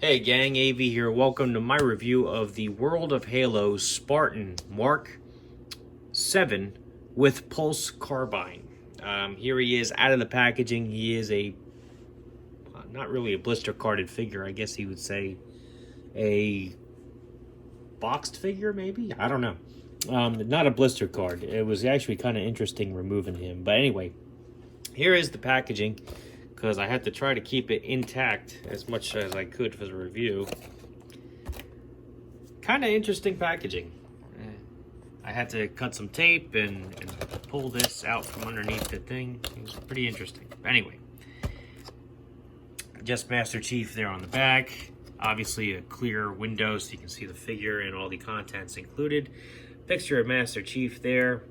Hey gang, AV here. Welcome to my review of the World of Halo's Spartan Mark VII with Pulse Carbine. Here he is out of the packaging. He is a, not really a blister carded figure, I guess he would say a boxed figure maybe? I don't know. Not a blister card. It was actually kind of interesting removing him. But anyway, here is the packaging, because I had to try to keep it intact as much as I could for the review. Kind of interesting packaging. I had to cut some tape and pull this out from underneath the thing. It was pretty interesting. Anyway, just Master Chief there on the back. Obviously a clear window so you can see the figure and all the contents included. Picture of Master Chief there,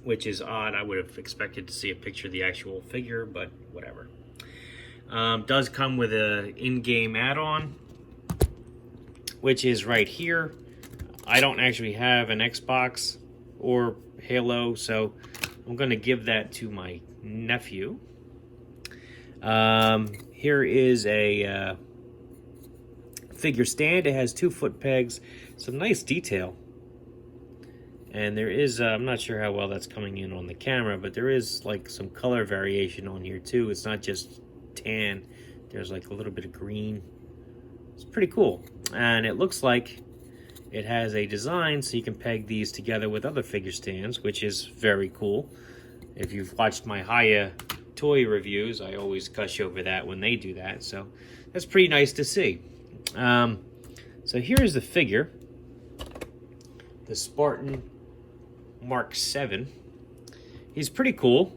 which is odd. I would have expected to see a picture of the actual figure, but whatever. Does come with an in-game add-on, which is right here. I don't actually have an Xbox or Halo, so I'm going to give that to my nephew. Here is a figure stand. It has 2 foot pegs, some nice detail. And there is, I'm not sure how well that's coming in on the camera, but there is like some color variation on here too. It's not just tan. There's like a little bit of green. It's pretty cool. And it looks like it has a design so you can peg these together with other figure stands, which is very cool. If you've watched my Haya toy reviews, I always gush over that when they do that. So that's pretty nice to see. So here is the figure. The Spartan Mark VII. He's pretty cool.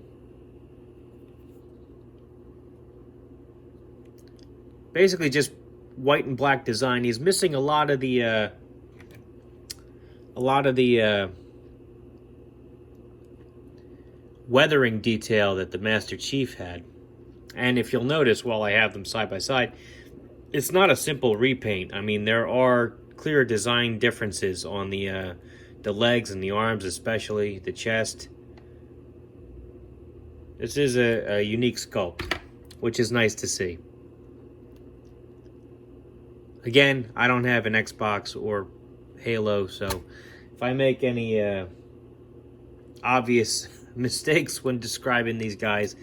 Basically just white and black design. He's missing a lot of the weathering detail that the Master Chief had. And if you'll notice, while I have them side by side, it's not a simple repaint. I mean, there are clear design differences on the legs and the arms, especially the chest. This is a unique sculpt, which is nice to see. Again, I don't have an Xbox or Halo, so if I make any obvious mistakes when describing these guys,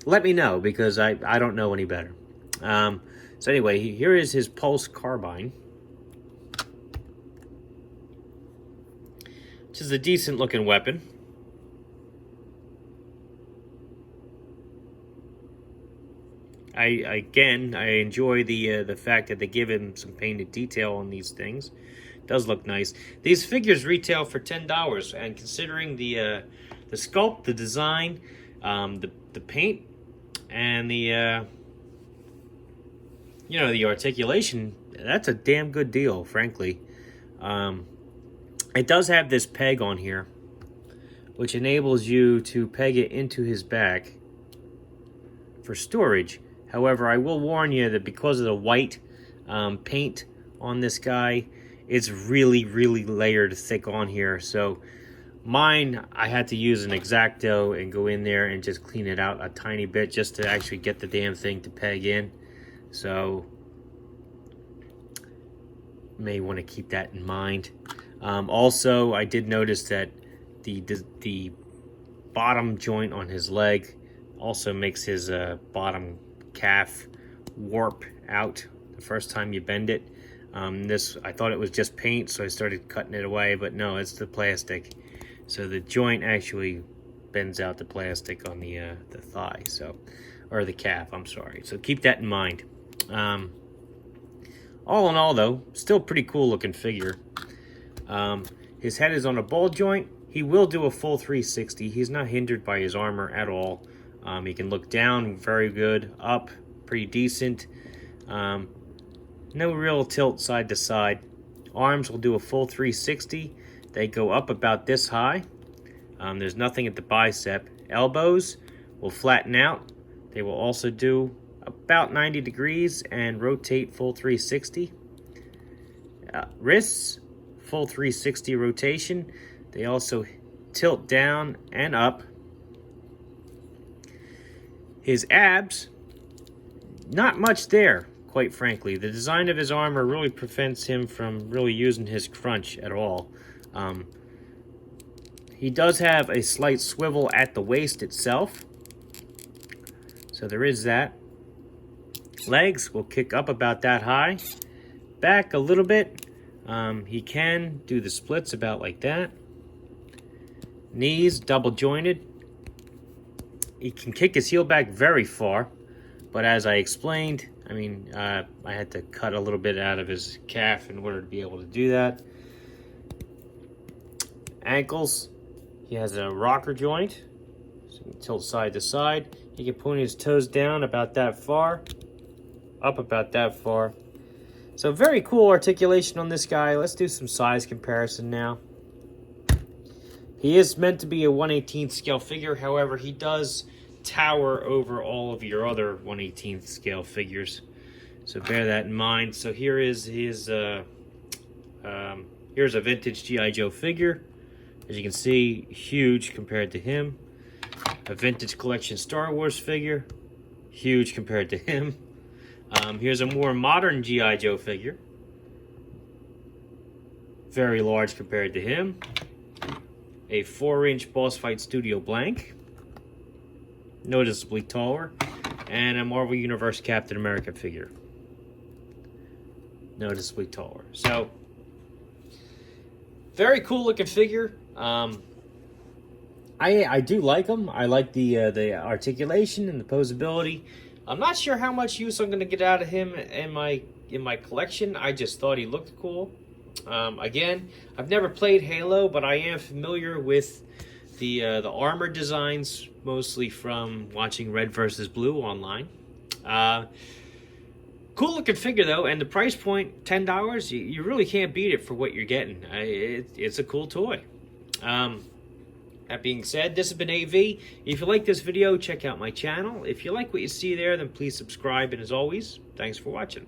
let me know, because I don't know any better. So anyway, here is his Pulse Carbine, which is a decent looking weapon. I enjoy the fact that they give him some painted detail on these things. It does look nice. These figures retail for $10, and considering the sculpt, the design, the paint, and the the articulation, that's a damn good deal, frankly. It does have this peg on here, which enables you to peg it into his back for storage. However, I will warn you that because of the white paint on this guy, it's really, really layered thick on here. So mine, I had to use an X-Acto and go in there and just clean it out a tiny bit just to actually get the damn thing to peg in. So may want to keep that in mind. Also, I did notice that the bottom joint on his leg also makes his bottom calf warp out the first time you bend it. I thought it was just paint, so I started cutting it away, but no, it's the plastic. So the joint actually bends out the plastic on the thigh, or the calf, I'm sorry. So keep that in mind. All in all, though, still pretty cool looking figure. His head is on a ball joint. He will do a full 360. He's not hindered by his armor at all. He can look down very good, up pretty decent. No real tilt side to side. Arms will do a full 360. They go up about this high. There's nothing at the bicep. Elbows will flatten out. They will also do about 90 degrees and rotate full 360. Wrists, full 360 rotation. They also tilt down and up. His abs, not much there, quite frankly. The design of his armor really prevents him from really using his crunch at all. He does have a slight swivel at the waist itself, so there is that. Legs will kick up about that high, back a little bit. He can do the splits about like that. Knees double jointed. He can kick his heel back very far, but as I explained, I mean, I had to cut a little bit out of his calf in order to be able to do that. Ankles, he has a rocker joint, so he can tilt side to side. He can point his toes down about that far, up about that far. So very cool articulation on this guy. Let's do some size comparison now. He is meant to be a 1/18 scale figure. However, he does tower over all of your other 1/18 scale figures. So bear that in mind. So here is his, here's a vintage G.I. Joe figure. As you can see, huge compared to him. A vintage collection Star Wars figure. Huge compared to him. Here's a more modern G.I. Joe figure. Very large compared to him. A 4-inch Boss Fight Studio blank. Noticeably taller. And a Marvel Universe Captain America figure. Noticeably taller. So, very cool looking figure. I do like him. I like the articulation and the posability. I'm not sure how much use I'm going to get out of him in my collection. I just thought he looked cool. Again, I've never played Halo, but I am familiar with the armor designs, mostly from watching Red vs. Blue online. Cool looking figure though, and the price point, $10. You really can't beat it for what you're getting. It's a cool toy. That being said, this has been AV. If you like this video, check out my channel. If you like what you see there, then please subscribe. And as always, thanks for watching.